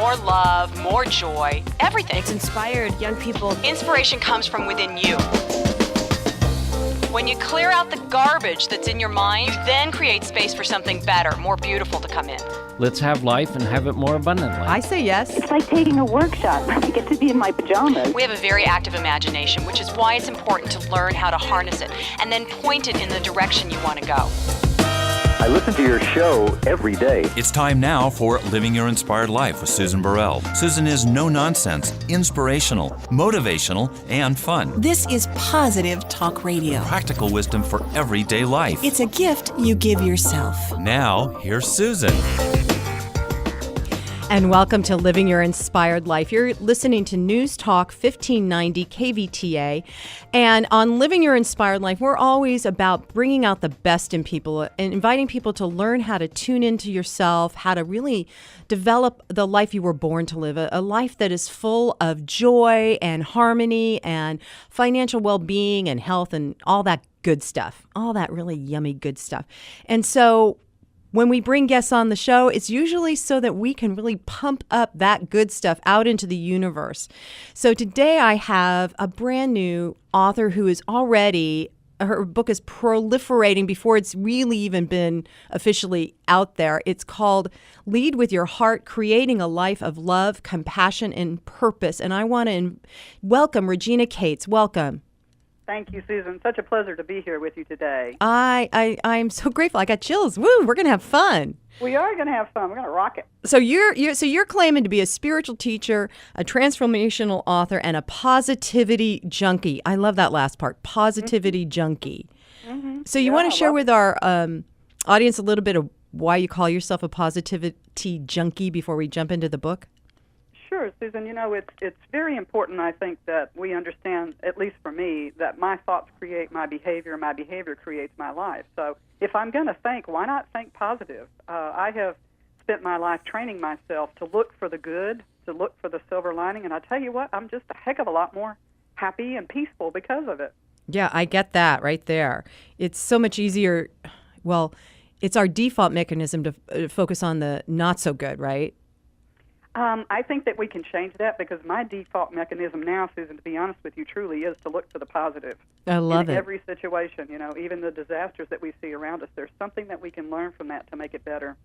more love, more joy, everything. It's inspired young people. Inspiration comes from within you. When you clear out the garbage that's in your mind, you then create space for something better, more beautiful to come in. Let's have life and have it more abundantly. I say yes. It's like taking a workshop. I get to be in my pajamas. We have a very active imagination, which is why it's important to learn how to harness it and then point it in the direction you want to go. I listen to your show every day. It's time now for Living Your Inspired Life with Susan Burrell. Susan is no-nonsense, inspirational, motivational, and fun. This is Positive Talk Radio. Practical wisdom for everyday life. It's a gift you give yourself. Now, here's Susan. And welcome to Living Your Inspired Life. You're listening to News Talk 1590 KVTA. And on Living Your Inspired Life, we're always about bringing out the best in people and inviting people to learn how to tune into yourself, how to really develop the life you were born to live, a life that is full of joy and harmony and financial well-being and health and all that good stuff, all that really yummy good stuff. And so when we bring guests on the show, it's usually so that we can really pump up that good stuff out into the universe. So today I have a brand new author who is already, her book is proliferating before it's really even been officially out there. It's called Lead with Your Heart, Creating a Life of Love, Compassion, and Purpose. And I want to welcome Regina Cates. Welcome. Thank you, Susan. Such a pleasure to be here with you today. I'm so grateful. I got chills. Woo! We're gonna have fun. We are going to have fun. We're going to rock it. So you're claiming to be a spiritual teacher, a transformational author, and a positivity junkie. I love that last part. Positivity junkie. Mm-hmm. So you want to share with our audience a little bit of why you call yourself a positivity junkie before we jump into the book? Sure, Susan. You know, it's very important, I think, that we understand, at least for me, that my thoughts create my behavior creates my life. So if I'm going to think, why not think positive? I have spent my life training myself to look for the good, to look for the silver lining, and I tell you what, I'm just a heck of a lot more happy and peaceful because of it. Yeah, I get that right there. It's so much easier. Well, it's our default mechanism to focus on the not so good, right? I think that we can change that because my default mechanism now, Susan, to be honest with you, truly is to look for the positive. I love it. In every situation, you know, even the disasters that we see around us, there's something that we can learn from that to make it better.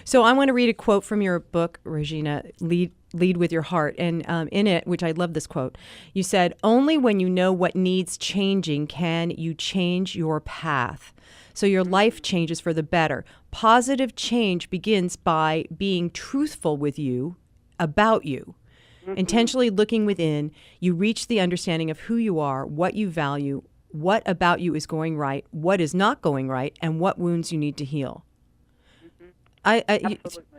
So I want to read a quote from your book, Regina, Lead with Your Heart. And in it, which I love this quote, you said, "Only when you know what needs changing can you change your path. So your life changes for the better. Positive change begins by being truthful with you, about you. Mm-hmm. Intentionally looking within, you reach the understanding of who you are, what you value, what about you is going right, what is not going right, and what wounds you need to heal."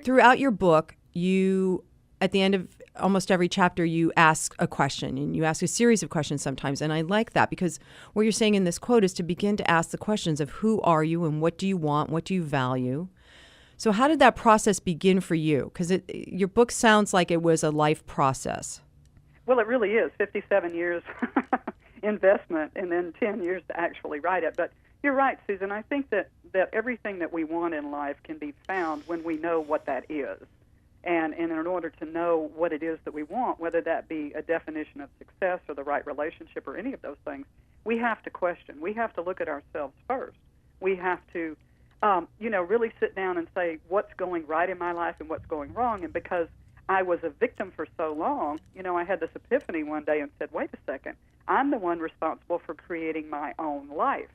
Throughout your book, you, at the end of almost every chapter, you ask a question, and you ask a series of questions sometimes. And I like that because what you're saying in this quote is to begin to ask the questions of who are you and what do you want, what do you value. So how did that process begin for you? Because your book sounds like it was a life process. Well, it really is. 57 years investment and then 10 years to actually write it. But you're right, Susan. I think that everything that we want in life can be found when we know what that is. And in order to know what it is that we want, whether that be a definition of success or the right relationship or any of those things, we have to question. We have to look at ourselves first. We have to, really sit down and say what's going right in my life and what's going wrong. And because I was a victim for so long, I had this epiphany one day and said, wait a second, I'm the one responsible for creating my own life.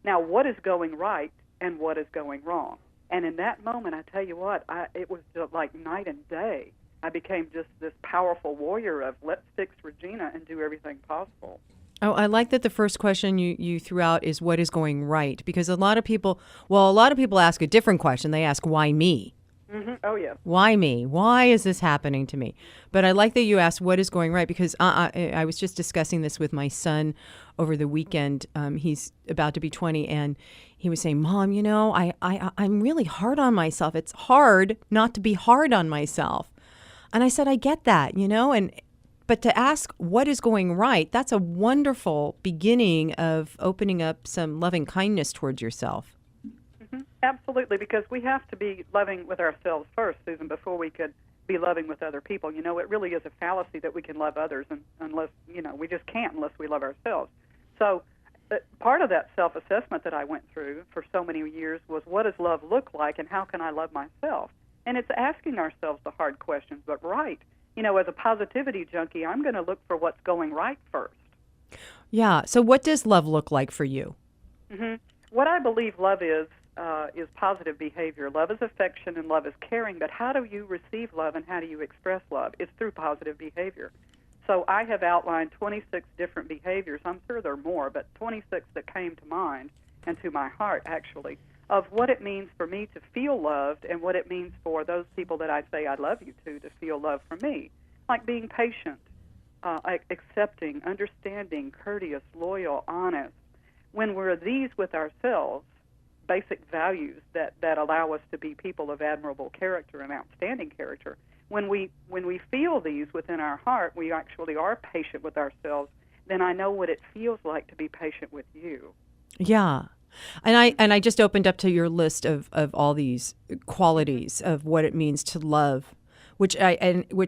Now, what is going right and what is going wrong? And in that moment, I tell you what, it was just like night and day. I became just this powerful warrior of let's fix Regina and do everything possible. Oh, I like that the first question you threw out is what is going right? Because a lot of people ask a different question. They ask, why me? Mm-hmm. Oh, yeah. Why me? Why is this happening to me? But I like that you asked what is going right because I was just discussing this with my son over the weekend. He's about to be 20, and he was saying, Mom, I'm really hard on myself. It's hard not to be hard on myself. And I said, I get that, but to ask what is going right, that's a wonderful beginning of opening up some loving kindness towards yourself. Mm-hmm. Absolutely, because we have to be loving with ourselves first, Susan, before we could be loving with other people. It really is a fallacy that we can love others unless, we just can't unless we love ourselves. So part of that self-assessment that I went through for so many years was, what does love look like and how can I love myself? And it's asking ourselves the hard questions, but right. As a positivity junkie, I'm going to look for what's going right first. Yeah. So what does love look like for you? Mm-hmm. What I believe love is positive behavior. Love is affection and love is caring, but how do you receive love and how do you express love? It's through positive behavior. So I have outlined 26 different behaviors. I'm sure there are more, but 26 that came to mind and to my heart, actually, of what it means for me to feel loved and what it means for those people that I say I love you to feel love from me. Like being patient, accepting, understanding, courteous, loyal, honest. When we're these with ourselves, basic values that allow us to be people of admirable character and outstanding character, when we feel these within our heart, we actually are patient with ourselves, then I know what it feels like to be patient with you. Yeah. And I just opened up to your list of all these qualities of what it means to love, which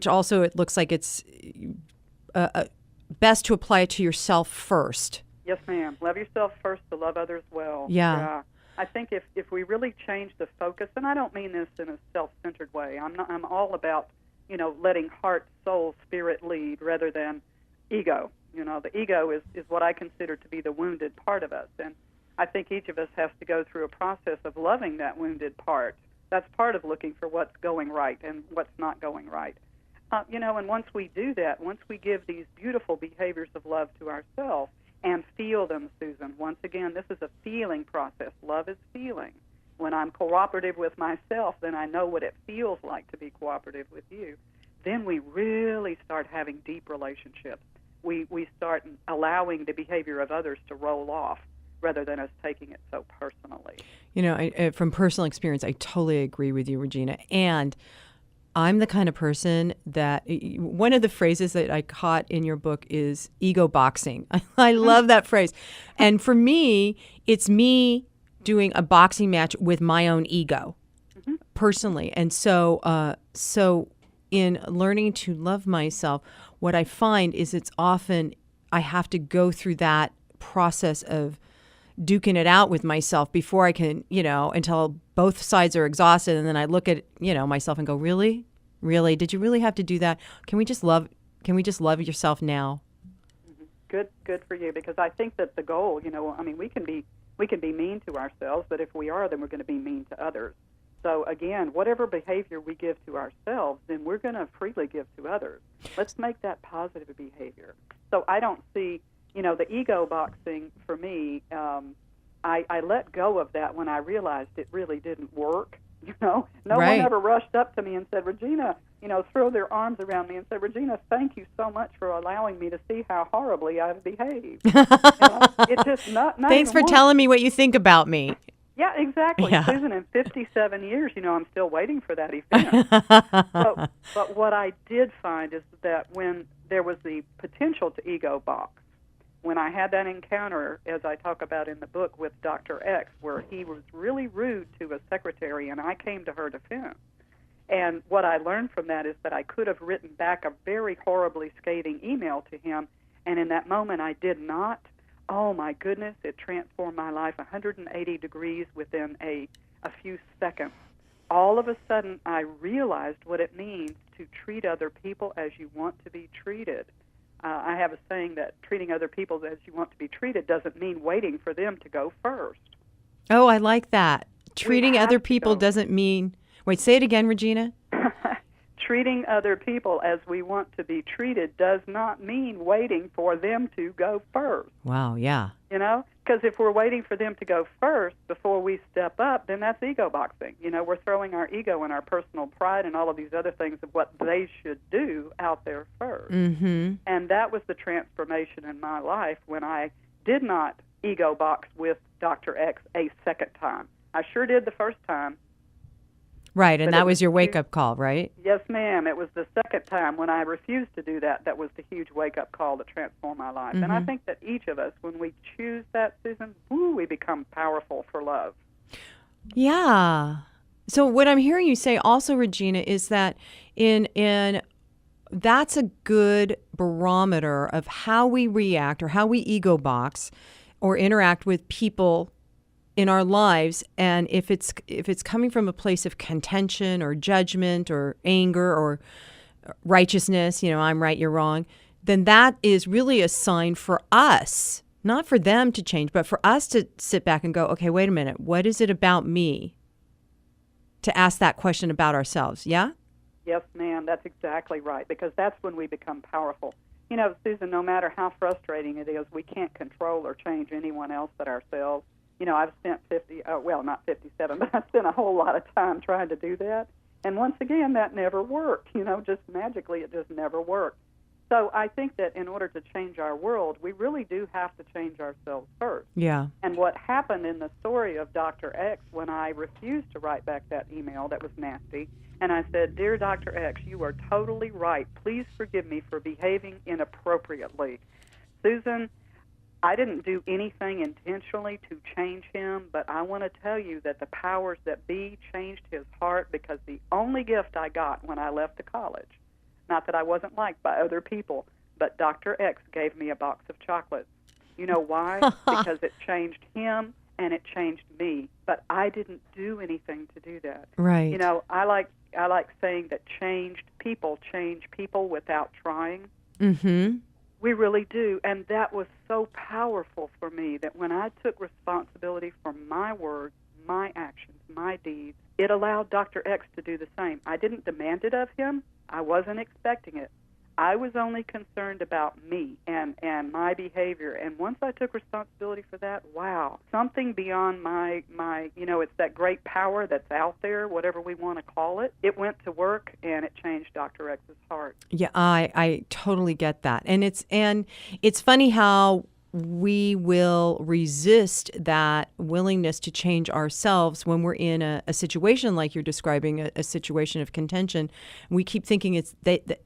also it looks like it's best to apply it to yourself first. Yes, ma'am. Love yourself first to love others well. Yeah. I think if we really change the focus, and I don't mean this in a self-centered way. I'm all about, letting heart, soul, spirit lead rather than ego. The ego is what I consider to be the wounded part of us. And I think each of us has to go through a process of loving that wounded part. That's part of looking for what's going right and what's not going right. And once we do that, once we give these beautiful behaviors of love to ourselves and feel them, Susan, once again, this is a feeling process. Love is feeling. When I'm cooperative with myself, then I know what it feels like to be cooperative with you. Then we really start having deep relationships. We start allowing the behavior of others to roll off, rather than us taking it so personally. From personal experience, I totally agree with you, Regina. And I'm the kind of person that one of the phrases that I caught in your book is ego boxing. I love that phrase. And for me, it's me doing a boxing match with my own ego personally. And so in learning to love myself, what I find is it's often I have to go through that process of duking it out with myself before I can, until both sides are exhausted. And then I look at, myself and go, really? Really? Did you really have to do that? Can we just love yourself now? Good for you, because I think that the goal, we can be mean to ourselves, but if we are, then we're going to be mean to others. So again, whatever behavior we give to ourselves, then we're going to freely give to others. Let's make that positive behavior. So I don't see, the ego boxing for me, I let go of that when I realized it really didn't work. No Right. one ever rushed up to me and said, Regina, throw their arms around me and said, Regina, thank you so much for allowing me to see how horribly I've behaved. It's just not Thanks for telling me what you think about me. Yeah, exactly. Yeah. Susan, in 57 years, I'm still waiting for that event. But what I did find is that when there was the potential to ego box, when I had that encounter, as I talk about in the book, with Dr. X, where he was really rude to a secretary, and I came to her defense. And what I learned from that is that I could have written back a very horribly scathing email to him, and in that moment I did not. Oh, my goodness, it transformed my life 180 degrees within a few seconds. All of a sudden, I realized what it means to treat other people as you want to be treated. I have a saying that treating other people as you want to be treated doesn't mean waiting for them to go first. Oh, I like that. Treating other people doesn't mean... Wait, say it again, Regina. Treating other people as we want to be treated does not mean waiting for them to go first. Wow, yeah. Because if we're waiting for them to go first before we step up, then that's ego boxing. We're throwing our ego and our personal pride and all of these other things of what they should do out there first. Mm-hmm. And that was the transformation in my life when I did not ego box with Dr. X a second time. I sure did the first time. Right, and that was your wake-up call, right? Yes, ma'am. It was the second time when I refused to do that was the huge wake-up call that transformed my life. Mm-hmm. And I think that each of us, when we choose that, Susan, we become powerful for love. Yeah. So what I'm hearing you say also, Regina, is that in that's a good barometer of how we react or how we ego box or interact with people in our lives, and if it's coming from a place of contention or judgment or anger or righteousness, I'm right, you're wrong, then that is really a sign for us, not for them to change, but for us to sit back and go, okay, wait a minute, what is it about me? To ask that question about ourselves, yeah? Yes, ma'am, that's exactly right, because that's when we become powerful. Susan, no matter how frustrating it is, we can't control or change anyone else but ourselves. I've spent not 57, but I spent a whole lot of time trying to do that. And once again, that never worked. Just magically, it just never worked. So I think that in order to change our world, we really do have to change ourselves first. Yeah. And what happened in the story of Dr. X, when I refused to write back that email that was nasty, and I said, "Dear Dr. X, you are totally right. Please forgive me for behaving inappropriately." Susan, I didn't do anything intentionally to change him, but I want to tell you that the powers that be changed his heart, because the only gift I got when I left the college, not that I wasn't liked by other people, but Dr. X gave me a box of chocolates. You know why? Because it changed him and it changed me, but I didn't do anything to do that. Right. I like saying that changed people change people without trying. Mm-hmm. We really do, and that was so powerful for me that when I took responsibility for my words, my actions, my deeds, it allowed Dr. X to do the same. I didn't demand it of him. I wasn't expecting it. I was only concerned about me and my behavior. And once I took responsibility for that, wow, something beyond my it's that great power that's out there, whatever we want to call it. It went to work, and it changed Dr. X's heart. Yeah, I totally get that. And it's funny how we will resist that willingness to change ourselves when we're in a situation like you're describing, a situation of contention. We keep thinking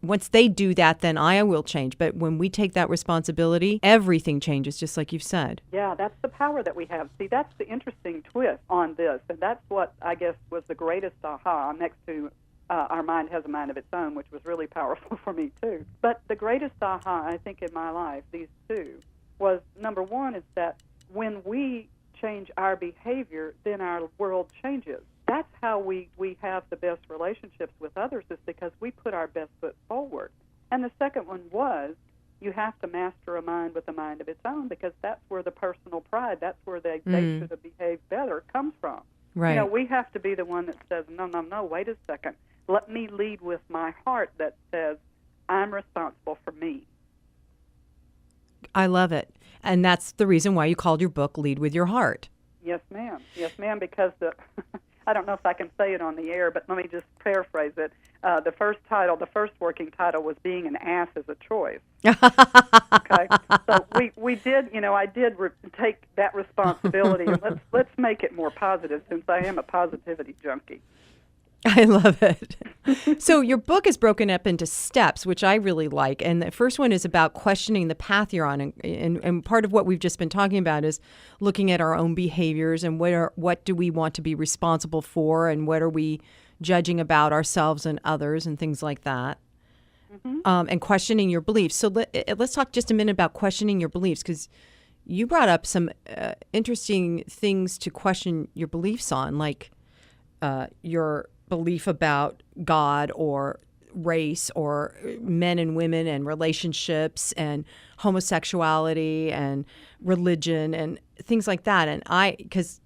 once they do that, then I will change. But when we take that responsibility, everything changes, just like you've said. Yeah, that's the power that we have. See, that's the interesting twist on this, and that's what I guess was the greatest aha next to Our Mind Has a Mind of Its Own, which was really powerful for me too. But the greatest aha, I think, in my life, these two, was number one is that when we change our behavior, then our world changes. That's how we have the best relationships with others, is because we put our best foot forward. And the second one was you have to master a mind with a mind of its own, because that's where the personal pride, that's where they should have behaved better comes from. Right. We have to be the one that says, no, wait a second. Let me lead with my heart that says I'm responsible for me. I love it. And that's the reason why you called your book Lead with Your Heart. Yes, ma'am. Yes, ma'am, because I don't know if I can say it on the air, but let me just paraphrase it. The first working title was Being an Ass is a Choice. Okay? So we did, I did take that responsibility, and let's make it more positive, since I am a positivity junkie. I love it. So your book is broken up into steps, which I really like. And the first one is about questioning the path you're on. And part of what we've just been talking about is looking at our own behaviors and what do we want to be responsible for, and what are we judging about ourselves and others and things like that. Mm-hmm. And questioning your beliefs. So let's talk just a minute about questioning your beliefs, because you brought up some interesting things to question your beliefs on, like your belief about God or race or men and women and relationships and homosexuality and religion and things like that. And because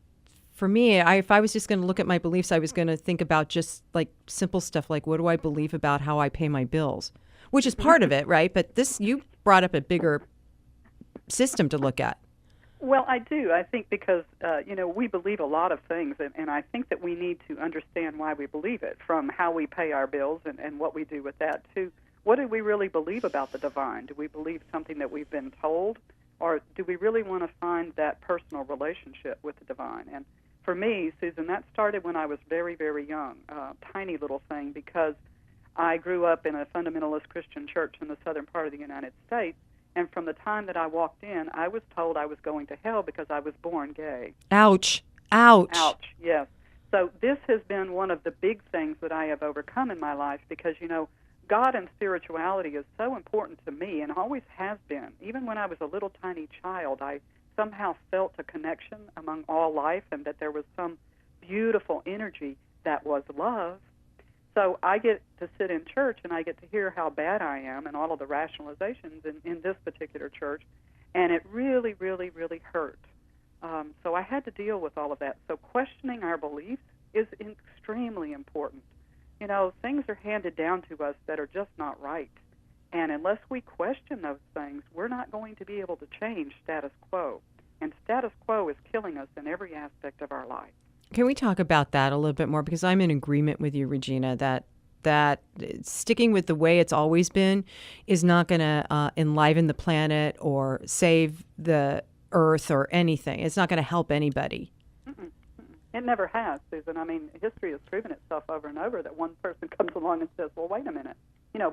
for me, if I was just going to look at my beliefs, I was going to think about just like simple stuff like, what do I believe about how I pay my bills, which is part of it, right? But you brought up a bigger system to look at. Well, I do. I think because, we believe a lot of things, and I think that we need to understand why we believe it, from how we pay our bills and what we do with that, to what do we really believe about the divine? Do we believe something that we've been told, or do we really want to find that personal relationship with the divine? And for me, Susan, that started when I was very, very young, tiny little thing, because I grew up in a fundamentalist Christian church in the southern part of the United States. And from the time that I walked in, I was told I was going to hell because I was born gay. Ouch. Ouch. Ouch, yes. So this has been one of the big things that I have overcome in my life because, God and spirituality is so important to me and always has been. Even when I was a little tiny child, I somehow felt a connection among all life and that there was some beautiful energy that was love. So I get to sit in church and I get to hear how bad I am and all of the rationalizations in this particular church, and it really, really, really hurt. So I had to deal with all of that. So questioning our beliefs is extremely important. Things are handed down to us that are just not right. And unless we question those things, we're not going to be able to change status quo. And status quo is killing us in every aspect of our life. Can we talk about that a little bit more? Because I'm in agreement with you, Regina, that sticking with the way it's always been is not going to enliven the planet or save the earth or anything. It's not going to help anybody. It never has, Susan. I mean, history has proven itself over and over that one person comes along and says, well, wait a minute.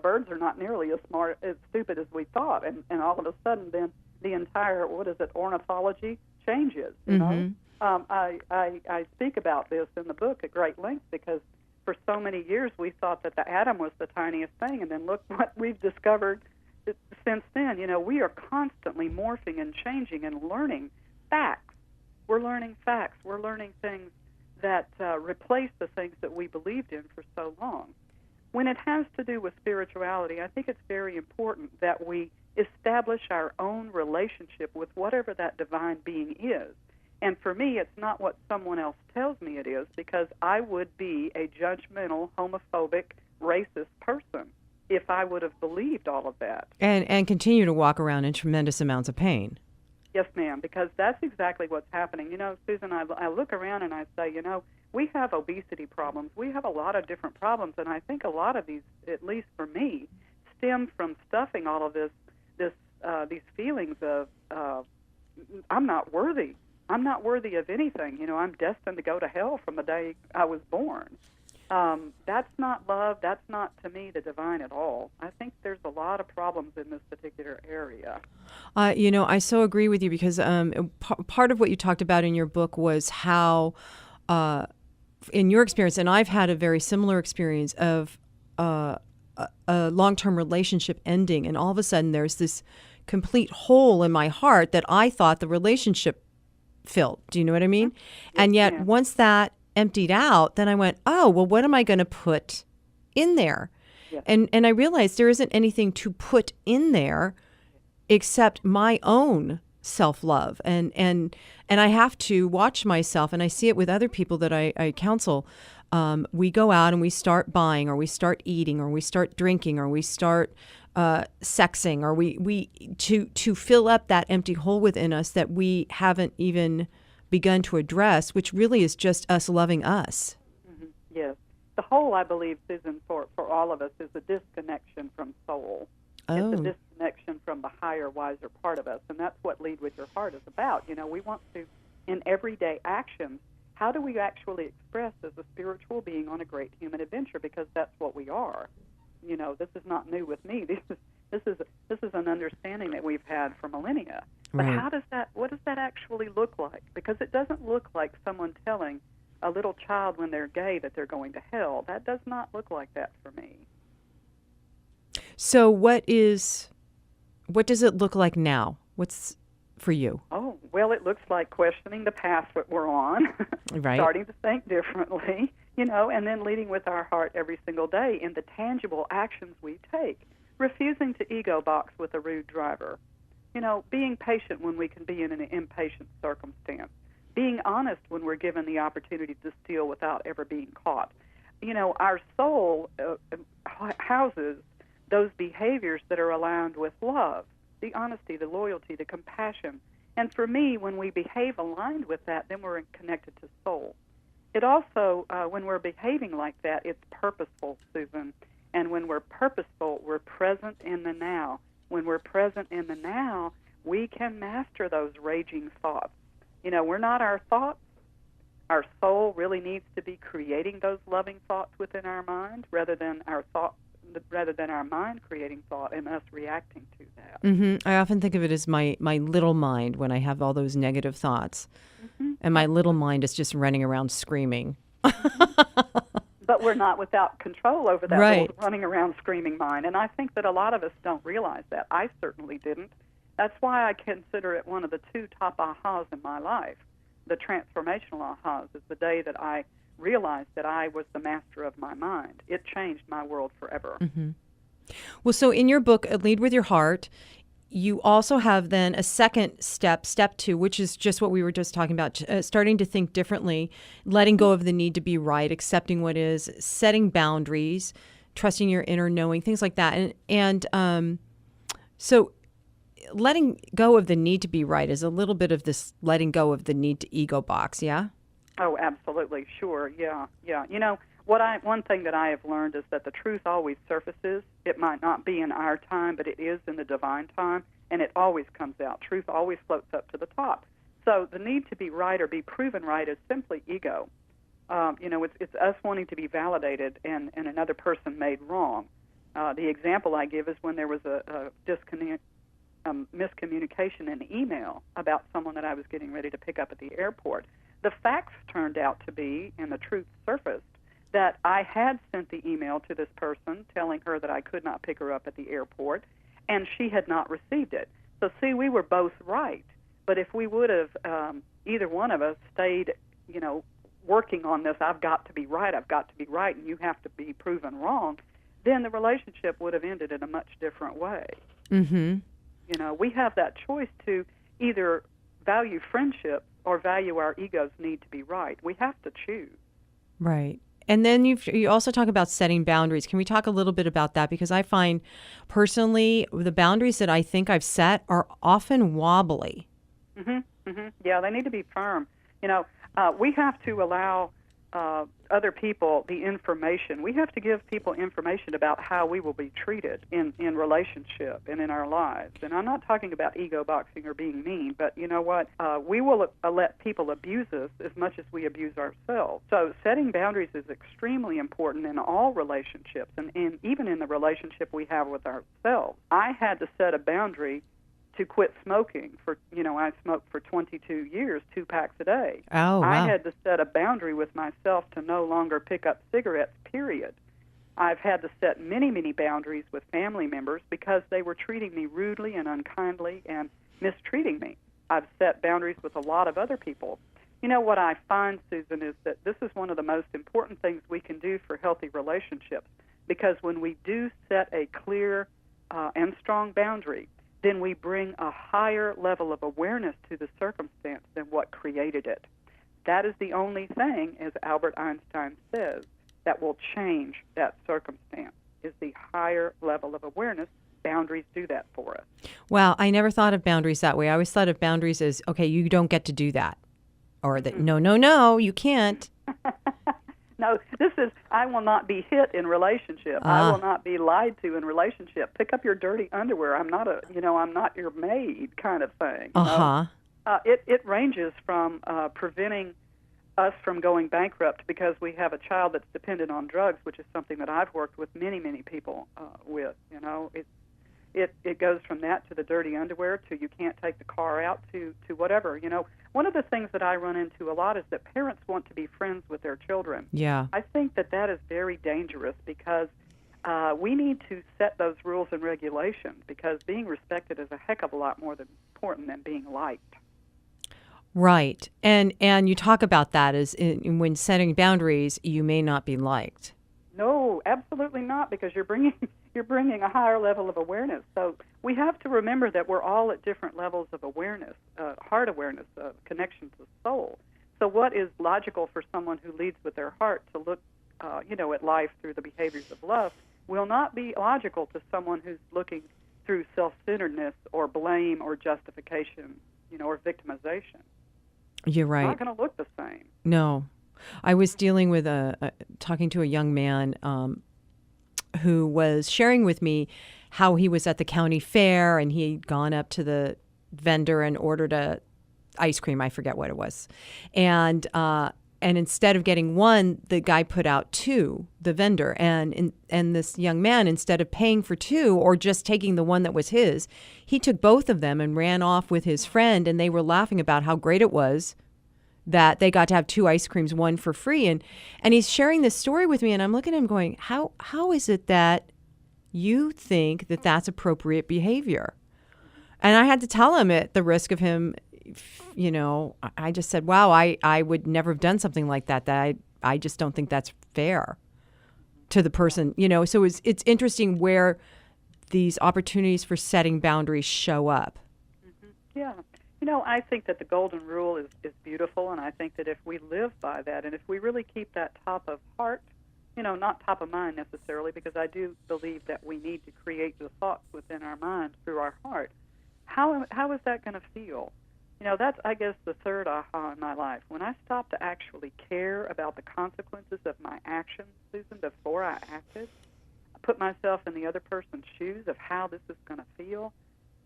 Birds are not nearly as stupid as we thought. And all of a sudden, then the entire, ornithology changes, I speak about this in the book at great length because for so many years we thought that the atom was the tiniest thing, and then look what we've discovered since then. We are constantly morphing and changing and learning facts. We're learning facts. We're learning things that replace the things that we believed in for so long. When it has to do with spirituality, I think it's very important that we establish our own relationship with whatever that divine being is. And for me, it's not what someone else tells me it is, because I would be a judgmental, homophobic, racist person if I would have believed all of that. And continue to walk around in tremendous amounts of pain. Yes, ma'am, because that's exactly what's happening. Susan, I look around and I say, we have obesity problems. We have a lot of different problems, and I think a lot of these, at least for me, stem from stuffing all of these feelings of I'm not worthy. I'm not worthy of anything. I'm destined to go to hell from the day I was born. That's not love. That's not, to me, the divine at all. I think there's a lot of problems in this particular area. I so agree with you because part of what you talked about in your book was how, in your experience, and I've had a very similar experience of a long-term relationship ending, and all of a sudden there's this complete hole in my heart that I thought the relationship filled. Do you know what I mean? Yes, and yet ma'am. Once that emptied out, then I went, oh, well, what am I going to put in there? Yes. And I realized there isn't anything to put in there except my own self-love. And I have to watch myself, and I see it with other people that I counsel. We go out and we start buying, or we start eating, or we start drinking, or we start sexing, or we to fill up that empty hole within us that we haven't even begun to address, which really is just us loving us. Mm-hmm. Yes. The whole, I believe, Susan, for all of us is a disconnection from soul. Oh. It's a disconnection from the higher, wiser part of us, and that's what Lead With Your Heart is about. We want to, in everyday actions, how do we actually express as a spiritual being on a great human adventure? Because that's what we are. This is not new with me. This is an understanding that we've had for millennia. But Right. what does that actually look like? Because it doesn't look like someone telling a little child when they're gay that they're going to hell. That does not look like that for me. So what does it look like now? What's for you? Oh, well, it looks like questioning the path that we're on, Right. starting to think differently, and then leading with our heart every single day in the tangible actions we take, refusing to ego box with a rude driver, being patient when we can be in an impatient circumstance, being honest when we're given the opportunity to steal without ever being caught. Our soul houses those behaviors that are aligned with love, the honesty, the loyalty, the compassion. And for me, when we behave aligned with that, then we're connected to soul. It also, when we're behaving like that, it's purposeful, Susan. And when we're purposeful, we're present in the now. When we're present in the now, we can master those raging thoughts. We're not our thoughts. Our soul really needs to be creating those loving thoughts within our mind rather than our mind creating thought and us reacting to that. Mm-hmm. I often think of it as my little mind when I have all those negative thoughts. Mm-hmm. And my little mind is just running around screaming. But we're not without control over that Right. little running around screaming mind. And I think that a lot of us don't realize that. I certainly didn't. That's why I consider it one of the two top ahas in my life. The transformational ahas is the day that I realized that I was the master of my mind. It changed my world forever. Well, so in your book, Lead with Your Heart, you also have then a second step, step 2, which is just what we were just talking about, starting to think differently, letting go of the need to be right, accepting what is, setting boundaries, trusting your inner knowing, things like that. So letting go of the need to be right is a little bit of this letting go of the need to ego box, yeah? Oh, absolutely. Sure. Yeah. You know, one thing that I have learned is that the truth always surfaces. It might not be in our time, but it is in the divine time, and it always comes out. Truth always floats up to the top. So the need to be right or be proven right is simply ego. It's us wanting to be validated and another person made wrong. The example I give is when there was a miscommunication in email about someone that I was getting ready to pick up at the airport. The facts turned out to be, and the truth surfaced, that I had sent the email to this person telling her that I could not pick her up at the airport, and she had not received it. So, see, we were both right. But if we would have, either one of us stayed, working on this, I've got to be right, and you have to be proven wrong, then the relationship would have ended in a much different way. Mm-hmm. We have that choice to either value friendship or value our ego's need to be right. We have to choose. Right. And then you also talk about setting boundaries. Can we talk a little bit about that? Because I find personally the boundaries that I think I've set are often wobbly. Yeah, they need to be firm. We have to allow other people the information. We have to give people information about how we will be treated in relationship and in our lives. And I'm not talking about ego boxing or being mean, but you know what? We will let people abuse us as much as we abuse ourselves. So setting boundaries is extremely important in all relationships, and even in the relationship we have with ourselves. I had to set a boundary to quit smoking. I smoked for 22 years, 2 packs a day. Oh, wow. I had to set a boundary with myself to no longer pick up cigarettes, period. I've had to set many, many boundaries with family members because they were treating me rudely and unkindly and mistreating me. I've set boundaries with a lot of other people. What I find, Susan, is that this is one of the most important things we can do for healthy relationships, because when we do set a clear and strong boundary, then we bring a higher level of awareness to the circumstance than what created it. That is the only thing, as Albert Einstein says, that will change that circumstance, is the higher level of awareness. Boundaries do that for us. Wow, I never thought of boundaries that way. I always thought of boundaries as, okay, you don't get to do that. Or that, no, you can't. No, this is, I will not be hit in relationship. I will not be lied to in relationship. Pick up your dirty underwear. I'm not your maid kind of thing. It ranges from preventing us from going bankrupt because we have a child that's dependent on drugs, which is something that I've worked with many, many people with. It goes from that to the dirty underwear to you can't take the car out to whatever. One of the things that I run into a lot is that parents want to be friends with their children. Yeah. I think that is very dangerous because we need to set those rules and regulations, because being respected is a heck of a lot more important than being liked. Right. And you talk about that as when setting boundaries, you may not be liked. No, absolutely not, because you're bringing a higher level of awareness. So we have to remember that we're all at different levels of awareness, heart awareness, connection to soul. So what is logical for someone who leads with their heart to look, at life through the behaviors of love will not be logical to someone who's looking through self-centeredness or blame or justification, or victimization. You're right. It's not going to look the same. No. I was dealing with talking to a young man who was sharing with me how he was at the county fair and he'd gone up to the vendor and ordered a ice cream. I forget what it was. And instead of getting one, the guy put out 2, the vendor. And this young man, instead of paying for 2 or just taking the one that was his, he took both of them and ran off with his friend. And they were laughing about how great it was that they got to have 2 ice creams, one for free. And he's sharing this story with me, and I'm looking at him going, how is it that you think that that's appropriate behavior? And I had to tell him at the risk of him, I just said, wow, I would never have done something like that. I just don't think that's fair to the person, So it's interesting where these opportunities for setting boundaries show up. Mm-hmm. Yeah. I think that the golden rule is beautiful, and I think that if we live by that, and if we really keep that top of heart, not top of mind necessarily, because I do believe that we need to create the thoughts within our mind through our heart. How is that going to feel? That's, I guess, the third aha in my life. When I stopped to actually care about the consequences of my actions, Susan, before I acted, I put myself in the other person's shoes of how this is going to feel.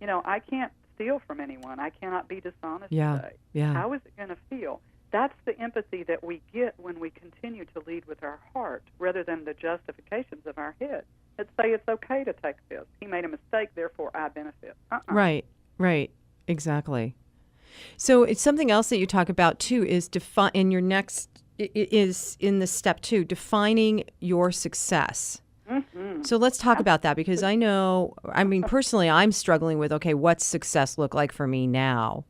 I can't steal from anyone. I cannot be dishonest today. Yeah. How is it going to feel? That's the empathy that we get when we continue to lead with our heart rather than the justifications of our head. Let's say it's okay to take this. He made a mistake, therefore I benefit. Right, exactly. So it's something else that you talk about too is in your next is in the step 2, defining your success. Mm-hmm. So let's talk about that, because personally, I'm struggling with, okay, what's success look like for me now?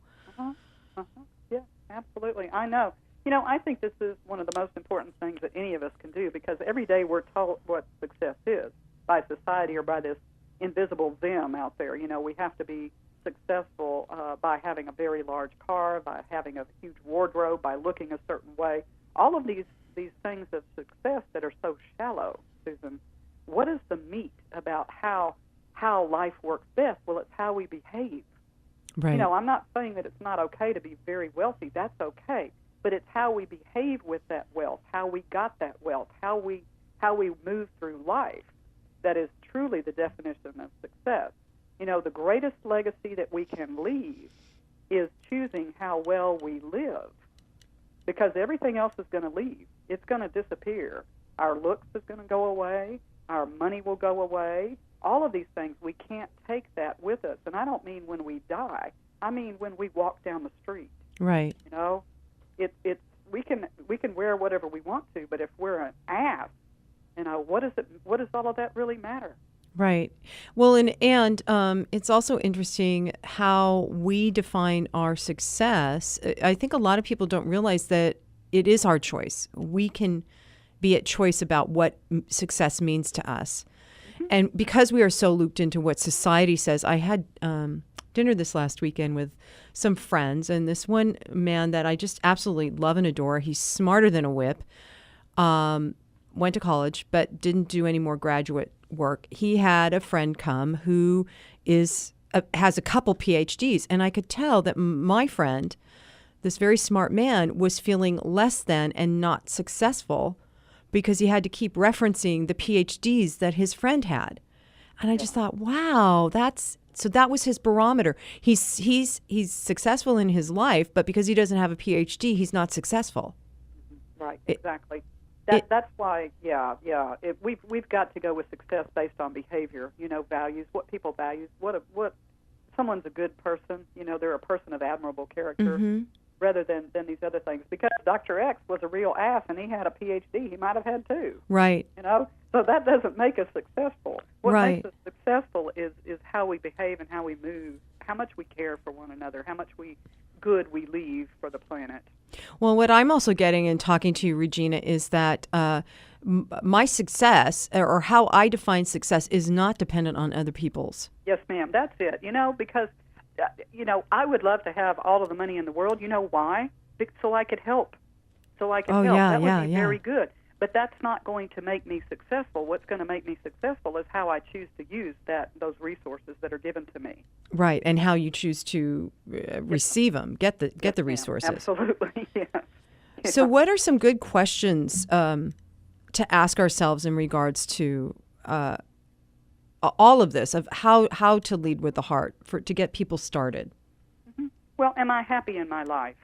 Yeah, absolutely. I know. I think this is one of the most important things that any of us can do, because every day we're told what success is by society or by this invisible them out there. We have to be successful by having a very large car, by having a huge wardrobe, by looking a certain way. All of these things of success that are so shallow, Susan. What is the meat about how life works best? Well, it's how we behave. Right. I'm not saying that it's not okay to be very wealthy. That's okay. But it's how we behave with that wealth, how we got that wealth, how we move through life that is truly the definition of success. The greatest legacy that we can leave is choosing how well we live, because everything else is going to leave. It's going to disappear. Our looks is going to go away. Our money will go away. All of these things, we can't take that with us. And I don't mean when we die. I mean when we walk down the street. Right. We can wear whatever we want to, but if we're an ass, what does all of that really matter? Right. Well, and it's also interesting how we define our success. I think a lot of people don't realize that it is our choice. We can be at choice about what success means to us. Mm-hmm. And because we are so looped into what society says, I had dinner this last weekend with some friends, and this one man that I just absolutely love and adore, he's smarter than a whip, went to college, but didn't do any more graduate work. He had a friend come who has a couple PhDs, and I could tell that my friend, this very smart man, was feeling less than and not successful because he had to keep referencing the PhDs that his friend had. And I just thought, wow, that was his barometer. He's successful in his life, but because he doesn't have a PhD, he's not successful. Right, exactly. That's why, we've got to go with success based on behavior, values, what people value, what someone's a good person, they're a person of admirable character, mm-hmm. rather than these other things. Because Dr. X was a real ass and he had a PhD, he might have had 2. Right. So that doesn't make us successful. What right. makes us successful is how we behave and how we move, how much we care for one another, how much good we leave for the planet. Well, what I'm also getting in talking to you, Regina, is that my success, or how I define success, is not dependent on other people's. Yes, ma'am. That's it. Because, I would love to have all of the money in the world. You know why? So I could help. Help. Yeah, that would be yeah. very good. But that's not going to make me successful. What's going to make me successful is how I choose to use those resources that are given to me. Right, and how you choose to receive them, get the resources. Absolutely, yeah. So what are some good questions to ask ourselves in regards to all of this, of how to lead with the heart to get people started? Mm-hmm. Well, am I happy in my life?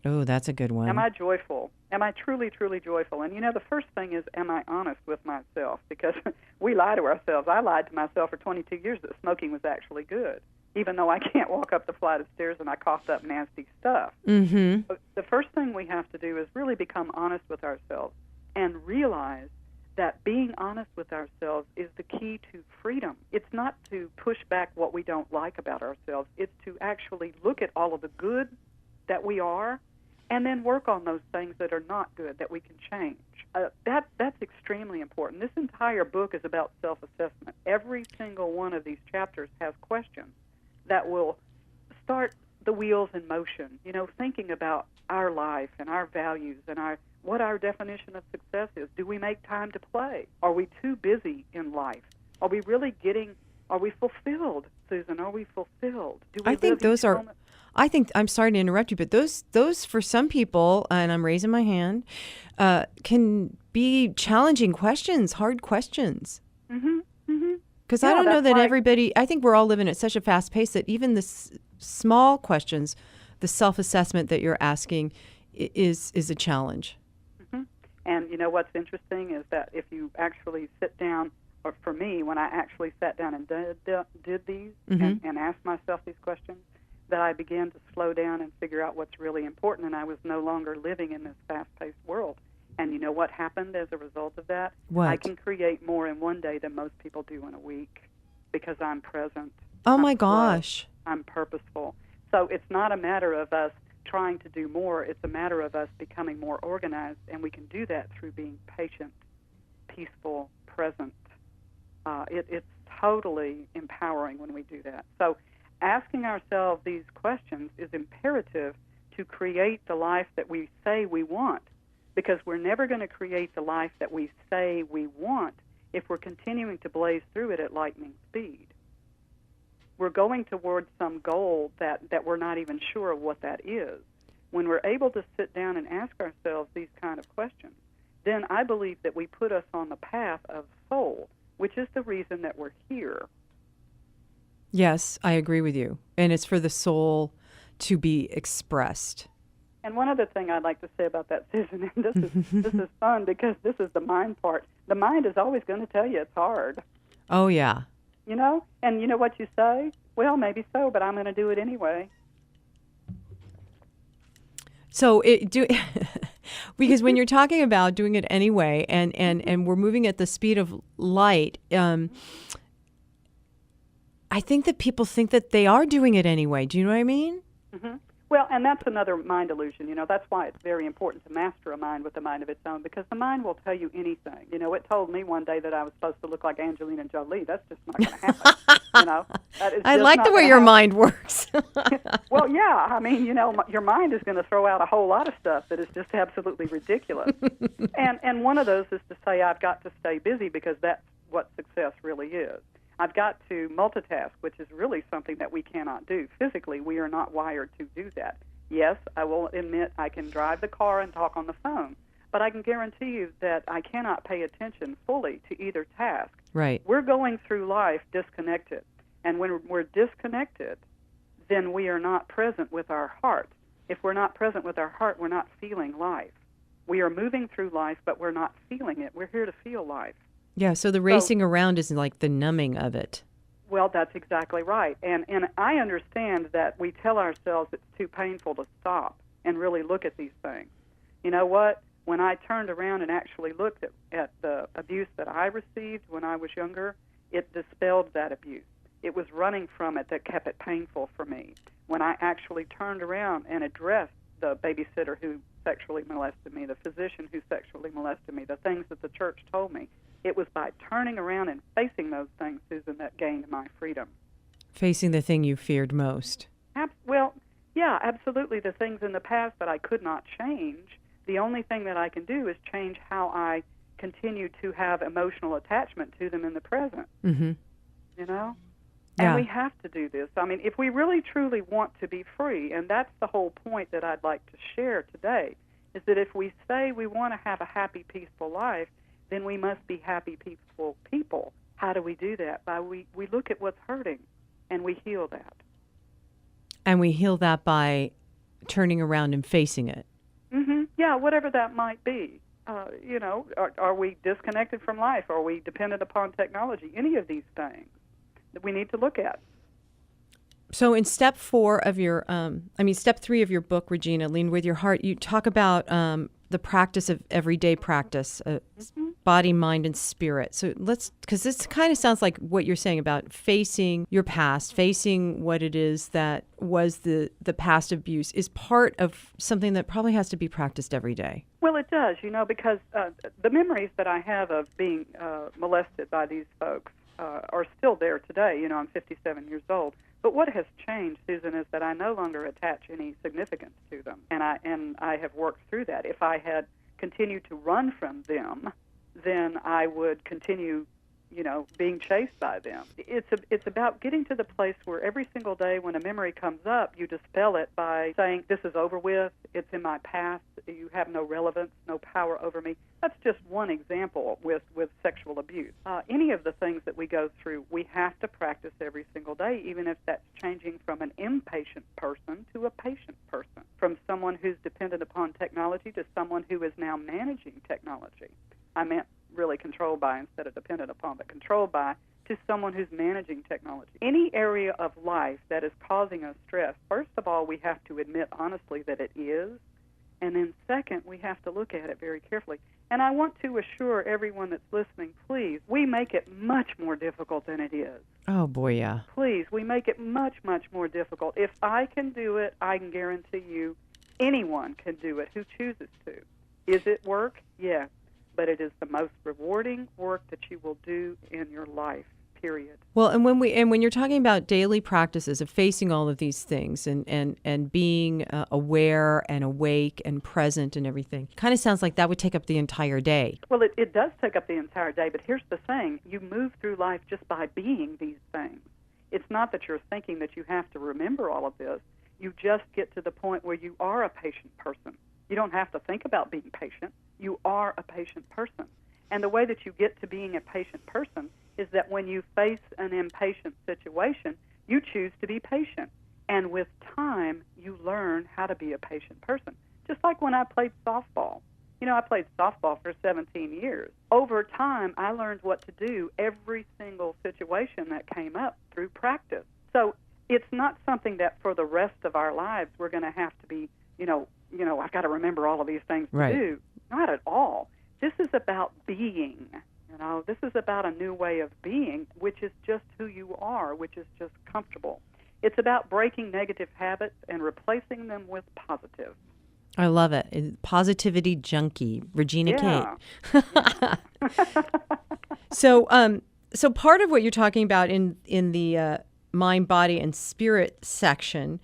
Oh, that's a good one. Am I joyful? Am I truly, truly joyful? And, the first thing is, am I honest with myself? Because we lie to ourselves. I lied to myself for 22 years that smoking was actually good. even though I can't walk up the flight of stairs and I coughed up nasty stuff. Mm-hmm. But the first thing we have to do is really become honest with ourselves and realize that being honest with ourselves is the key to freedom. It's not to push back what we don't like about ourselves. It's to actually look at all of the good that we are and then work on those things that are not good that we can change. That's extremely important. This entire book is about self-assessment. Every single one of these chapters has questions that will start the wheels in motion, thinking about our life and our values and what our definition of success is. Do we make time to play? Are we too busy in life? Are we fulfilled, Susan? Are we fulfilled? Do we I think live each moment? I'm sorry to interrupt you, but those for some people, and I'm raising my hand, can be challenging questions, hard questions. Mm-hmm. Mm-hmm. Because Yeah, I don't know that's that why- everybody, I think we're all living at such a fast pace that even the small questions, the self-assessment that you're asking is a challenge. And what's interesting is that if you actually sit down, or for me, when I actually sat down and did these and asked myself these questions, that I began to slow down and figure out what's really important, and I was no longer living in this fast-paced world. And you know what happened as a result of that? What? I can create more in one day than most people do in a week because I'm present. Oh I'm my slow, gosh. I'm purposeful. So it's not a matter of us trying to do more. It's a matter of us becoming more organized, and we can do that through being patient, peaceful, present. It's totally empowering when we do that. So asking ourselves these questions is imperative to create the life that we say we want, because we're never going to create the life that we say we want if we're continuing to blaze through it at lightning speed. We're going towards some goal that we're not even sure of what that is. When we're able to sit down and ask ourselves these kind of questions, then I believe that we put us on the path of soul, which is the reason that we're here. Yes, I agree with you. And it's for the soul to be expressed. And one other thing I'd like to say about that, Susan, and this is fun because this is the mind part. The mind is always going to tell you it's hard, Oh, yeah. And you know what you say? Well, maybe so, but I'm going to do it anyway. So because when you're talking about doing it anyway, and we're moving at the speed of light, I think that people think that they are doing it anyway. Do you know what I mean? Mm-hmm. Well, and that's another mind illusion. That's why it's very important to master a mind with a mind of its own, because the mind will tell you anything. It told me one day that I was supposed to look like Angelina Jolie. That's just not going to happen. That is I just like not the way gonna your happen. mind works. Well, yeah. I mean, your mind is going to throw out a whole lot of stuff that is just absolutely ridiculous. and one of those is to say, I've got to stay busy because that's what success really is. I've got to multitask, which is really something that we cannot do. Physically, we are not wired to do that. Yes, I will admit I can drive the car and talk on the phone, but I can guarantee you that I cannot pay attention fully to either task. Right. We're going through life disconnected, and when we're disconnected, then we are not present with our heart. If we're not present with our heart, we're not feeling life. We are moving through life, but we're not feeling it. We're here to feel life. Yeah, so the racing around is like the numbing of it. Well, that's exactly right. And I understand that we tell ourselves it's too painful to stop and really look at these things. You know what? When I turned around and actually looked at the abuse that I received when I was younger, it dispelled that abuse. It was running from it that kept it painful for me. When I actually turned around and addressed the babysitter who sexually molested me, the physician who sexually molested me, the things that the church told me, it was by turning around and facing those things, Susan, that gained my freedom. Facing the thing you feared most. Well, yeah, absolutely. The things in the past that I could not change, the only thing that I can do is change how I continue to have emotional attachment to them in the present. Mm-hmm. And Yeah. we have to do this. I mean, if we really truly want to be free, and that's the whole point that I'd like to share today, is that if we say we want to have a happy, peaceful life, then we must be happy, peaceful people. How do we do that? We look at what's hurting, and we heal that. And we heal that by turning around and facing it. Mm-hmm. Yeah, whatever that might be. Are we disconnected from life? Are we dependent upon technology? Any of these things that we need to look at. So in step step 3 of your book, Regina, Lean With Your Heart, you talk about the practice of everyday practice, body, mind, and spirit. So because this kind of sounds like what you're saying about facing your past, facing what it is that was the past abuse is part of something that probably has to be practiced every day. Well, it does, because the memories that I have of being molested by these folks are still there today. I'm 57 years old. But what has changed, Susan, is that I no longer attach any significance to them, and I have worked through that. If I had continued to run from them, then I would continue, being chased by them. It's about getting to the place where every single day when a memory comes up, you dispel it by saying, this is over with, it's in my past, you have no relevance, no power over me. That's just one example with sexual abuse. Any of the things that we go through, we have to practice every single day, even if that's changing from an impatient person to a patient person, from someone who's dependent upon technology to someone who is now managing technology. I meant really controlled by instead of dependent upon, but controlled by, to someone who's managing technology. Any area of life that is causing us stress, first of all, we have to admit honestly that it is, and then second, we have to look at it very carefully. And I want to assure everyone that's listening, please, we make it much more difficult than it is. Oh, boy, yeah. Please, we make it much, much more difficult. If I can do it, I can guarantee you anyone can do it who chooses to. Is it work? Yes. But it is the most rewarding work that you will do in your life, period. Well, and when you're talking about daily practices of facing all of these things and being aware and awake and present and everything, kind of sounds like that would take up the entire day. Well, it does take up the entire day, but here's the thing. You move through life just by being these things. It's not that you're thinking that you have to remember all of this. You just get to the point where you are a patient person. You don't have to think about being patient. You are a patient person. And the way that you get to being a patient person is that when you face an impatient situation, you choose to be patient. And with time, you learn how to be a patient person. Just like when I played softball. I played softball for 17 years. Over time, I learned what to do every single situation that came up through practice. So it's not something that for the rest of our lives we're going to have to be, I've got to remember all of these things to do. Not at all. This is about being. This is about a new way of being, which is just who you are, which is just comfortable. It's about breaking negative habits and replacing them with positive. I love it. Positivity junkie, Regina Cates. So part of what you're talking about in the mind, body, and spirit section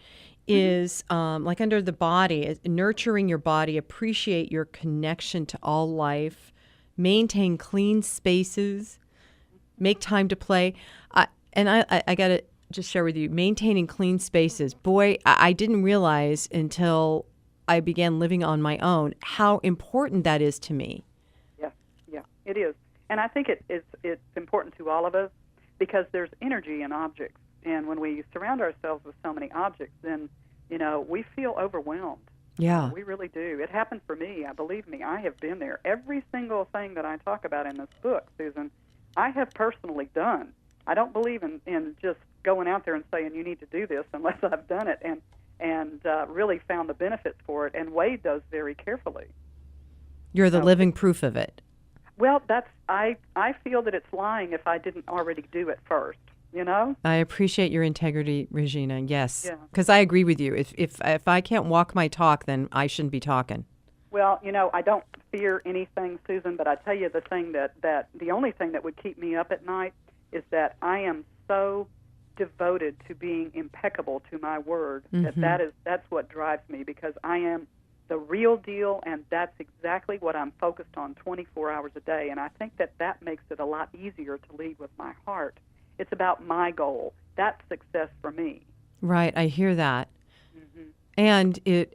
is like under the body, nurturing your body, appreciate your connection to all life, maintain clean spaces, make time to play. And I got to just share with you, maintaining clean spaces. Boy, I didn't realize until I began living on my own how important that is to me. Yeah, it is. And I think it's important to all of us because there's energy in objects. And when we surround ourselves with so many objects, then, we feel overwhelmed. Yeah. We really do. It happened for me. Believe me, I have been there. Every single thing that I talk about in this book, Susan, I have personally done. I don't believe in just going out there and saying you need to do this unless I've done it and really found the benefits for it and weighed those very carefully. You're the living proof of it. Well, I feel that it's lying if I didn't already do it first. I appreciate your integrity, Regina. Yes, because I agree with you. If I can't walk my talk, then I shouldn't be talking. Well, I don't fear anything, Susan, but I tell you the thing that the only thing that would keep me up at night is that I am so devoted to being impeccable to my word that's what drives me, because I am the real deal, and that's exactly what I'm focused on 24 hours a day. And I think that makes it a lot easier to lead with my heart. It's about my goal. That's success for me. Right, I hear that. And it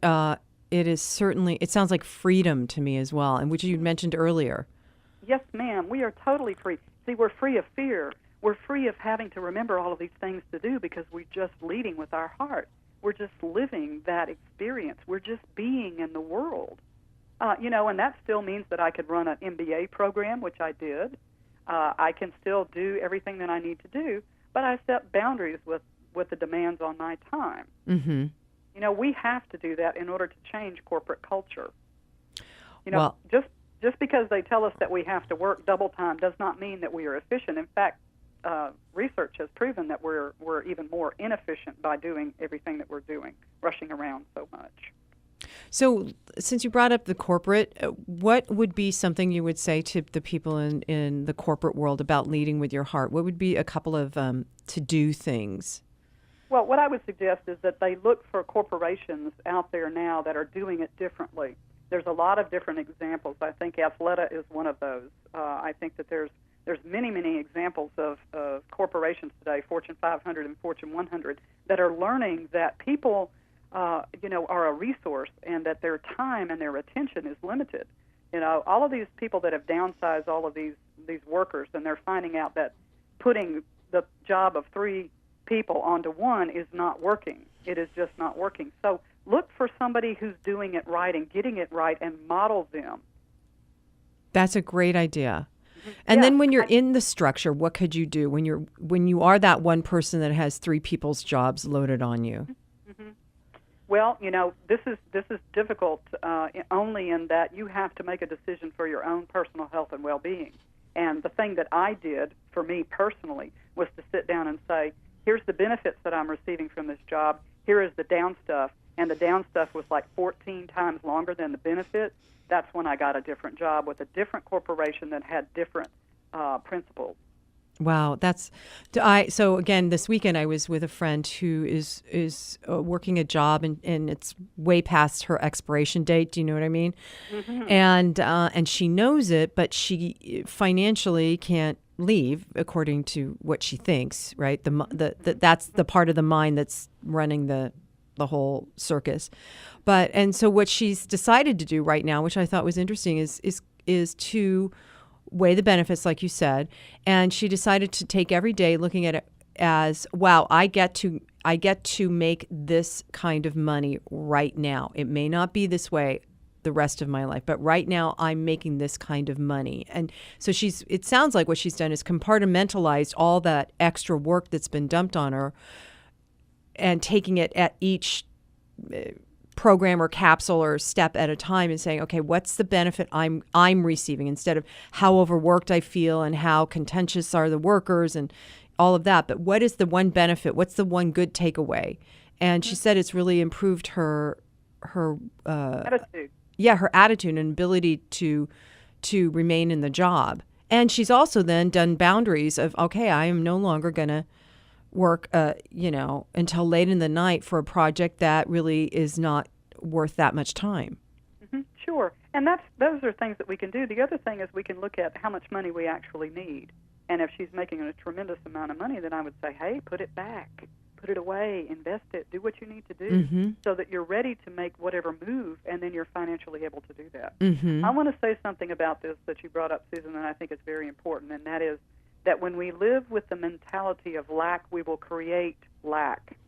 is certainly, it sounds like freedom to me as well, and which you mentioned earlier. Yes, ma'am. We are totally free. See, we're free of fear. We're free of having to remember all of these things to do because we're just leading with our heart. We're just living that experience. We're just being in the world. And that still means that I could run an MBA program, which I did. I can still do everything that I need to do, but I set boundaries with with the demands on my time. Mm-hmm. You know, we have to do that in order to change corporate culture. You know, Well, just because they tell us that we have to work double time does not mean that we are efficient. In fact, research has proven that we're even more inefficient by doing everything that we're doing, rushing around so much. so since you brought up the corporate, what would be something you would say to the people in the corporate world about leading with your heart? What would be a couple of to-do things? Well, what I would suggest is that they look for corporations out there now that are doing it differently. There's a lot of different examples. I think Athleta is one of those. I think that there's many examples of corporations today, Fortune 500 and Fortune 100, that are learning that people, are a resource and that their time and their attention is limited. You know, all of these people that have downsized all of these workers, and they're finding out that putting the job of 3 people onto one is not working. It is just not working. So look for somebody who's doing it right and getting it right and model them. That's a great idea. And then when you're in the structure, what could you do when you are that one person that has 3 people's jobs loaded on you? Mm-hmm. Well, you know, this is difficult only in that you have to make a decision for your own personal health and well-being. And the thing that I did for me personally was to sit down and say, here's the benefits that I'm receiving from this job. Here is the down stuff. And the down stuff was like 14 times longer than the benefits. That's when I got a different job with a different corporation that had different principles. Wow, so again, this weekend I was with a friend who is working a job and it's way past her expiration date. Do you know what I mean? Mm-hmm. And she knows it, but she financially can't leave, according to what she thinks. Right? That's the part of the mind that's running the whole circus. And so what she's decided to do right now, which I thought was interesting, is to weigh the benefits, like you said, and she decided to take every day looking at it as, wow, I get to make this kind of money right now. It may not be this way the rest of my life, but right now I'm making this kind of money. And so it sounds like what she's done is compartmentalized all that extra work that's been dumped on her and taking it at each program or capsule or step at a time and saying, okay, what's the benefit I'm receiving, instead of how overworked I feel and how contentious are the workers and all of that. But what is the one benefit? What's the one good takeaway? And she said it's really improved her Attitude. Yeah, her attitude and ability to remain in the job. And she's also then done boundaries of, okay, I am no longer going to work, until late in the night for a project that really is not worth that much time. Mm-hmm. Sure, and those are things that we can do. The other thing is we can look at how much money we actually need. And if she's making a tremendous amount of money, then I would say, hey, put it back, put it away, invest it, do what you need to do so that you're ready to make whatever move, and then you're financially able to do that. Mm-hmm. I want to say something about this that you brought up, Susan, and I think it's very important, and that is that when we live with the mentality of lack, we will create lack.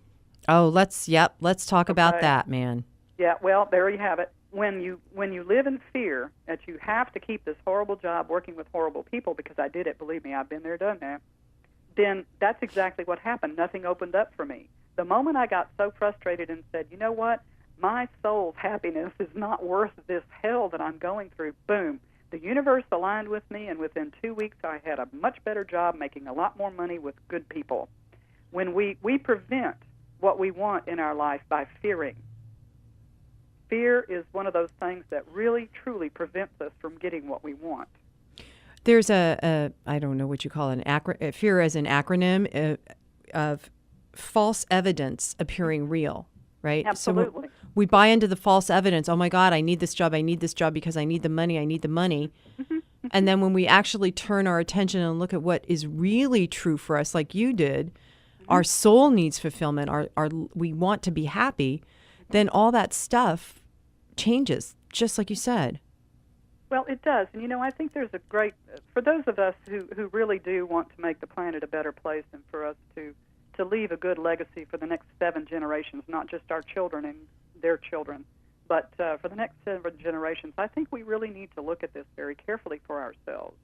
Oh, let's talk about that, man. Yeah, well, there you have it. When you live in fear that you have to keep this horrible job working with horrible people, because I did it, believe me, I've been there, done that, then that's exactly what happened. Nothing opened up for me. The moment I got so frustrated and said, you know what, my soul's happiness is not worth this hell that I'm going through, boom, the universe aligned with me, and within 2 weeks I had a much better job making a lot more money with good people. When we prevent what we want in our life by fearing. Fear is one of those things that really, truly prevents us from getting what we want. There's I don't know what you call it, fear as an acronym of false evidence appearing real, right? Absolutely. So we buy into the false evidence. Oh my God, I need this job because I need the money. Mm-hmm. And then when we actually turn our attention and look at what is really true for us, like you did, our soul needs fulfillment, we want to be happy, then all that stuff changes, just like you said. Well, it does. And, I think there's a great, for those of us who really do want to make the planet a better place and for us to leave a good legacy for the next 7 generations, not just our children and their children, but for the next 7 generations, I think we really need to look at this very carefully for ourselves,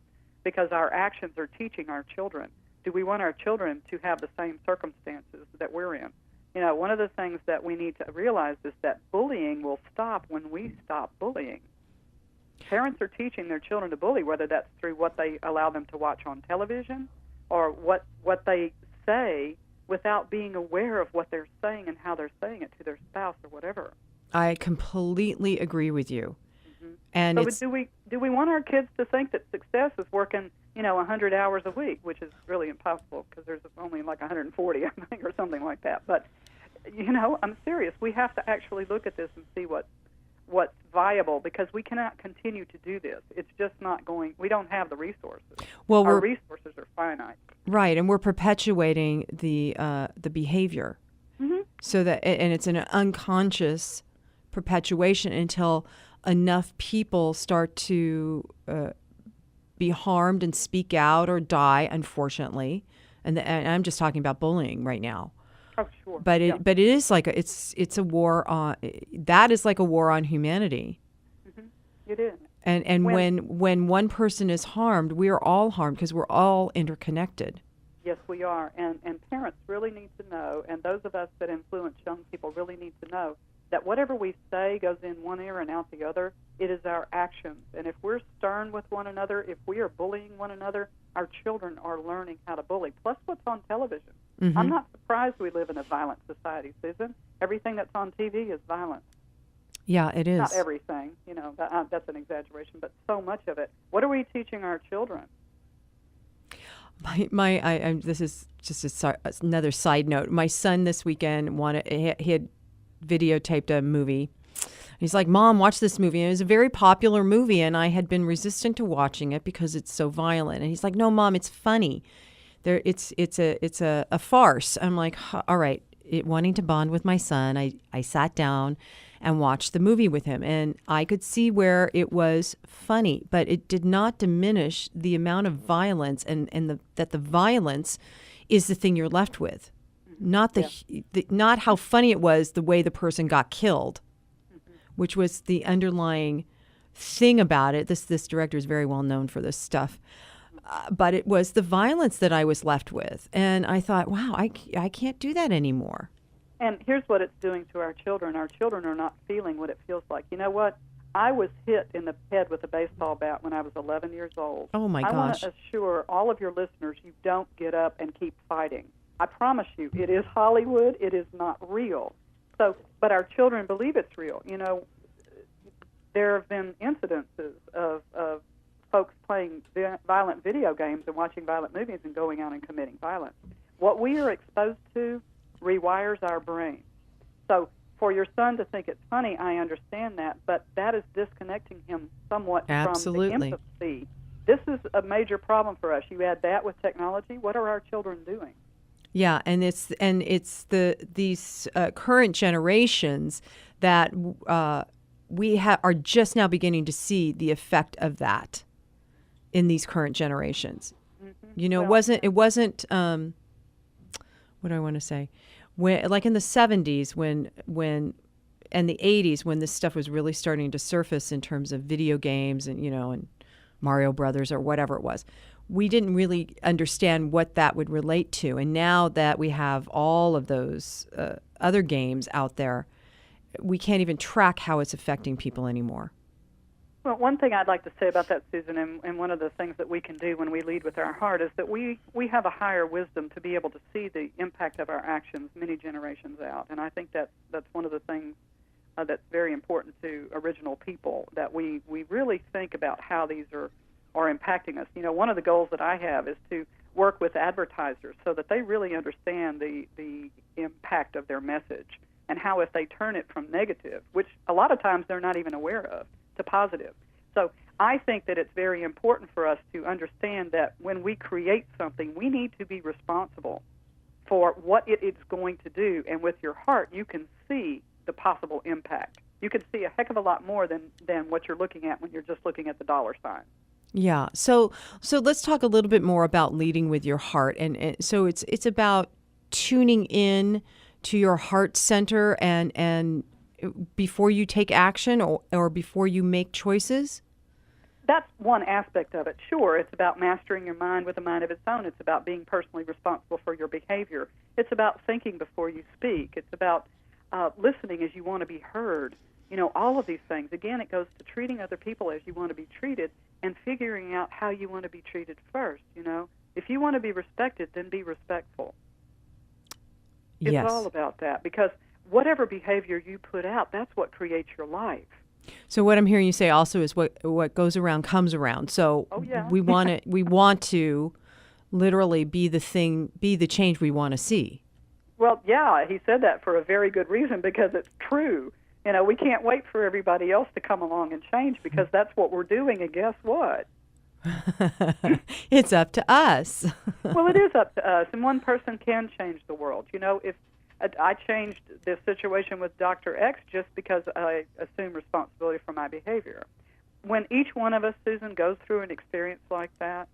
because our actions are teaching our children do we want our children to have the same circumstances that we're in? One of the things that we need to realize is that bullying will stop when we stop bullying. Parents are teaching their children to bully, whether that's through what they allow them to watch on television or what they say without being aware of what they're saying and how they're saying it to their spouse or whatever. I completely agree with you. Mm-hmm. And so do we want our kids to think that success is working 100 hours a week, which is really impossible because there's only like 140, I think, or something like that. But I'm serious. We have to actually look at this and see what's viable, because we cannot continue to do this. It's just not going. We don't have the resources. Well, our resources are finite. Right, and we're perpetuating the behavior, so that, and it's an unconscious perpetuation until enough people start to be harmed and speak out or die, unfortunately. And I'm just talking about bullying right now. Oh, sure. But it is like it's a war on, that is like a war on humanity. It is. And when one person is harmed, we are all harmed because we're all interconnected. Yes, we are. And parents really need to know, and those of us that influence young people really need to know, that whatever we say goes in one ear and out the other. It is our actions. And if we're stern with one another, if we are bullying one another, our children are learning how to bully. Plus what's on television. Mm-hmm. I'm not surprised we live in a violent society, Susan. Everything that's on TV is violent. Yeah, it is. Not everything, that's an exaggeration, but so much of it. What are we teaching our children? This is just another side note. My son this weekend he had videotaped a movie. He's like, "Mom, watch this movie." And it was a very popular movie, and I had been resistant to watching it because it's so violent. And he's like, "No, Mom, it's funny. It's a farce." I'm like, all right. Wanting to bond with my son, I sat down and watched the movie with him, and I could see where it was funny, but it did not diminish the amount of violence and that the violence is the thing you're left with, not not how funny it was the way the person got killed, which was the underlying thing about it. This director is very well known for this stuff. But it was the violence that I was left with. And I thought, wow, I can't do that anymore. And here's what it's doing to our children. Our children are not feeling what it feels like. You know what? I was hit in the head with a baseball bat when I was 11 years old. Oh, my gosh. I want to assure all of your listeners you don't get up and keep fighting. I promise you, it is Hollywood. It is not real. But our children believe it's real. There have been incidences of folks playing violent video games and watching violent movies and going out and committing violence. What we are exposed to rewires our brains. So for your son to think it's funny, I understand that, but that is disconnecting him somewhat Absolutely. from the empathy. This is a major problem for us. You add that with technology, what are our children doing? Yeah, and it's these current generations that we are just now beginning to see the effect of that in these current generations. Mm-hmm. It wasn't what do I want to say? When, like in the 70s when and the 80s, when this stuff was really starting to surface in terms of video games and and Mario Brothers or whatever it was, we didn't really understand what that would relate to. And now that we have all of those other games out there, we can't even track how it's affecting people anymore. Well, one thing I'd like to say about that, Susan, and one of the things that we can do when we lead with our heart is that we have a higher wisdom to be able to see the impact of our actions many generations out. And I think that's one of the things that's very important to original people, that we really think about how these are impacting us. One of the goals that I have is to work with advertisers so that they really understand the impact of their message and how if they turn it from negative, which a lot of times they're not even aware of, to positive. So I think that it's very important for us to understand that when we create something, we need to be responsible for what it is going to do. And with your heart, you can see the possible impact. You can see a heck of a lot more than what you're looking at when you're just looking at the dollar sign. Yeah. So let's talk a little bit more about leading with your heart. And so it's about tuning in to your heart center and before you take action or before you make choices? that's one aspect of it. Sure, it's about mastering your mind with a mind of its own. It's about being personally responsible for your behavior. It's about thinking before you speak. It's about listening as you want to be heard. You know, all of these things. Again, it goes to treating other people as you want to be treated and figuring out how you want to be treated first, you know. If you want to be respected, then be respectful. It's Yes. all about that, because whatever behavior you put out, that's what creates your life. So what I'm hearing you say also is what goes around comes around. So Oh, yeah. we want to literally be the change we want to see. Well, yeah, he said that for a very good reason, because it's true. You know, we can't wait for everybody else to come along and change, because that's what we're doing, and guess what? It's up to us. Well, it is up to us, and one person can change the world. You know, if I changed this situation with Dr. X just because I assume responsibility for my behavior. When each one of us, Susan, goes through an experience like that,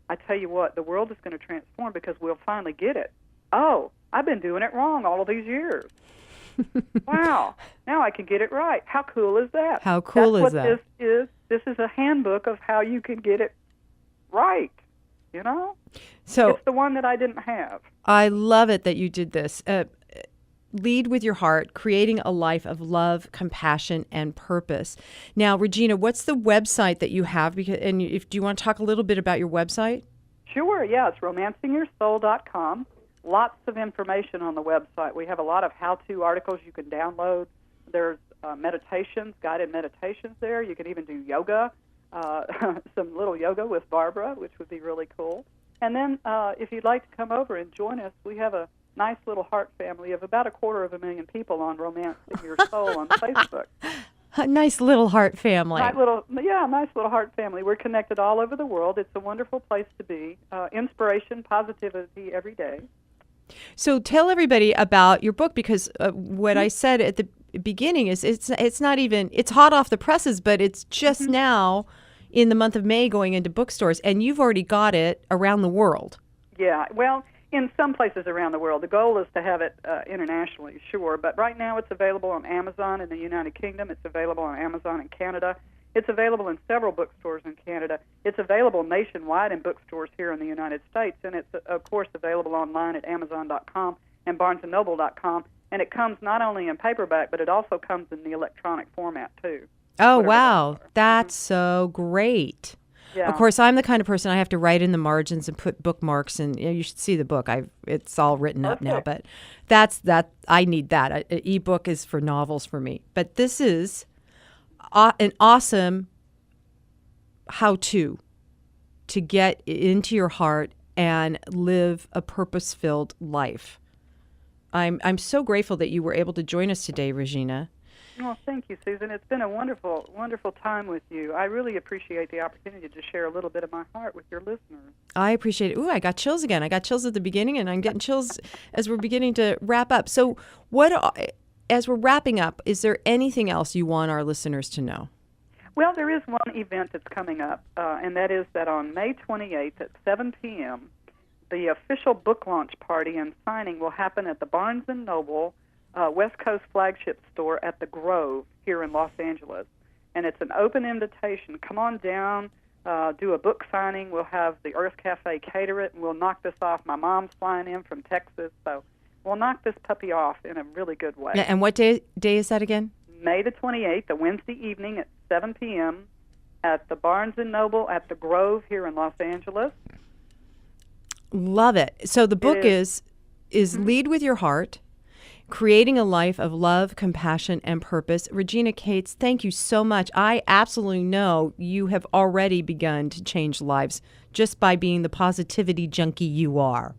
I tell you what, the world is going to transform, because we'll finally get it. Oh, I've been doing it wrong all of these years. Wow, now I can get it right. How cool is that? How cool That's is that? What this is. This is a handbook of how you can get it right, you know? So It's the one that I didn't have. I love it that you did this. Lead with your heart, creating a life of love, compassion, and purpose. Now, Regina, what's the website that you have? Do you want to talk a little bit about your website? Sure, yeah, it's romancingyoursoul.com. Lots of information on the website. We have a lot of how-to articles you can download. There's meditations, guided meditations there. You can even do yoga, some little yoga with Barbara, which would be really cool. And then if you'd like to come over and join us, we have a nice little heart family of about 250,000 people on Romancing Your Soul on Facebook. A nice little heart family. Nice little heart family. We're connected all over the world. It's a wonderful place to be. Inspiration, positivity every day. So tell everybody about your book, because what I said at the beginning is it's not even, it's hot off the presses, but it's just now in the month of May going into bookstores, and you've already got it around the world. Yeah, well, in some places around the world. The goal is to have it internationally, sure, but right now it's available on Amazon in the United Kingdom. It's available on Amazon in Canada. It's available in several bookstores in Canada. It's available nationwide in bookstores here in the United States, and it's, of course, available online at Amazon.com and BarnesandNoble.com, and it comes not only in paperback, but it also comes in the electronic format, too. Oh, Whatever wow. those are. That's so great. Yeah. Of course, I'm the kind of person I have to write in the margins and put bookmarks, and you should see the book. It's all written up now, but I need that. An ebook is for novels for me. But this is an awesome how-to get into your heart and live a purpose-filled life. I'm so grateful that you were able to join us today, Regina. Well, thank you, Susan. It's been a wonderful, wonderful time with you. I really appreciate the opportunity to share a little bit of my heart with your listeners. I appreciate it. Ooh, I got chills again. I got chills at the beginning, and I'm getting chills as we're beginning to wrap up. So as we're wrapping up, is there anything else you want our listeners to know? Well, there is one event that's coming up, and that is that on May 28th at 7 p.m., the official book launch party and signing will happen at the Barnes & Noble West Coast flagship store at the Grove here in Los Angeles. And it's an open invitation. Come on down, do a book signing. We'll have the Earth Cafe cater it, and we'll knock this off. My mom's flying in from Texas, so we'll knock this puppy off in a really good way. And what day is that again? May the 28th, a Wednesday evening at 7 p.m. at the Barnes & Noble at the Grove here in Los Angeles. Love it. So the book is Lead with Your Heart, Creating a Life of Love, Compassion, and Purpose. Regina Cates, thank you so much. I absolutely know you have already begun to change lives just by being the positivity junkie you are.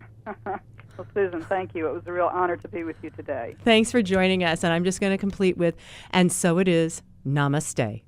Well, Susan, thank you. It was a real honor to be with you today. Thanks for joining us. And I'm just going to complete with, and so it is, namaste.